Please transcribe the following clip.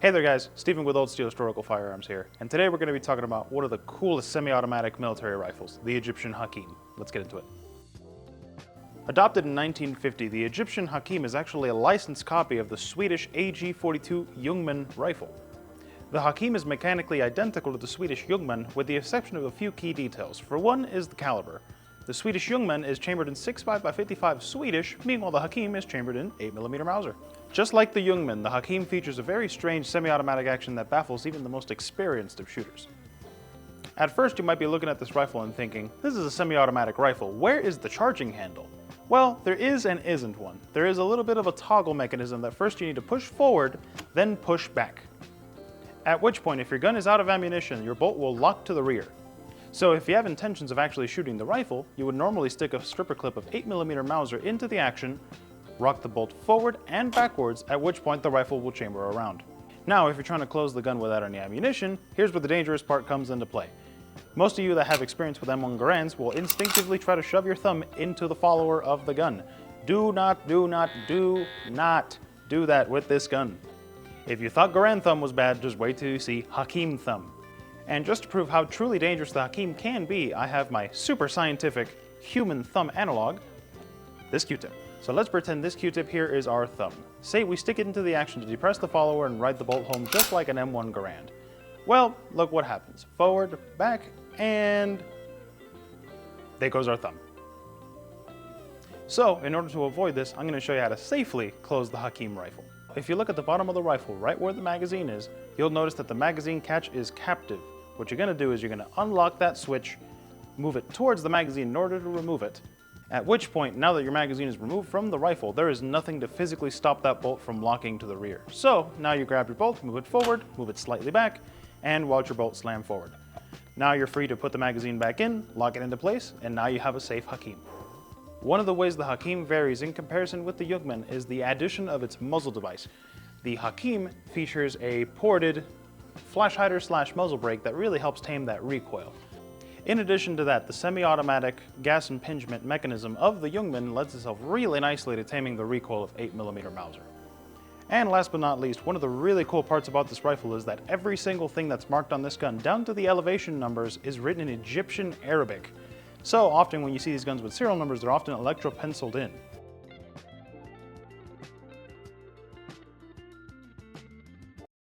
Hey there guys, Stephen with Old Steel Historical Firearms here, and today we're going to be talking about one of the coolest semi-automatic military rifles, the Egyptian Hakim. Let's get into it. Adopted in 1950, the Egyptian Hakim is actually a licensed copy of the Swedish AG-42 Ljungman rifle. The Hakim is mechanically identical to the Swedish Ljungman with the exception of a few key details. For one is the caliber. The Swedish Ljungman is chambered in 6.5x55 Swedish, meanwhile the Hakim is chambered in 8mm Mauser. Just like the Ljungman, the Hakim features a very strange semi-automatic action that baffles even the most experienced of shooters. At first you might be looking at this rifle and thinking, this is a semi-automatic rifle, where is the charging handle? Well, there is and isn't one. There is a little bit of a toggle mechanism that first you need to push forward, then push back. At which point, if your gun is out of ammunition, your bolt will lock to the rear. So if you have intentions of actually shooting the rifle, you would normally stick a stripper clip of 8mm Mauser into the action, rock the bolt forward and backwards, at which point the rifle will chamber around. Now, if you're trying to close the gun without any ammunition, here's where the dangerous part comes into play. Most of you that have experience with M1 Garands will instinctively try to shove your thumb into the follower of the gun. Do not do that with this gun. If you thought Garand thumb was bad, just wait till you see Hakim thumb. And just to prove how truly dangerous the Hakim can be, I have my super scientific human thumb analog, this Q-tip. So let's pretend this Q-tip here is our thumb. Say we stick it into the action to depress the follower and ride the bolt home just like an M1 Garand. Well, look what happens. Forward, back, and there goes our thumb. So, in order to avoid this, I'm going to show you how to safely close the Hakim rifle. If you look at the bottom of the rifle, right where the magazine is, you'll notice that the magazine catch is captive. What you're going to do is you're going to unlock that switch, move it towards the magazine in order to remove it. At which point, now that your magazine is removed from the rifle, there is nothing to physically stop that bolt from locking to the rear. So, now you grab your bolt, move it forward, move it slightly back, and watch your bolt slam forward. Now you're free to put the magazine back in, lock it into place, and now you have a safe Hakim. One of the ways the Hakim varies in comparison with the Ljungman is the addition of its muzzle device. The Hakim features a ported flash hider / muzzle brake that really helps tame that recoil. In addition to that, the semi-automatic gas impingement mechanism of the Ljungman lends itself really nicely to taming the recoil of 8mm Mauser. And last but not least, one of the really cool parts about this rifle is that every single thing that's marked on this gun, down to the elevation numbers, is written in Egyptian Arabic. So often when you see these guns with serial numbers, they're often electro-penciled in.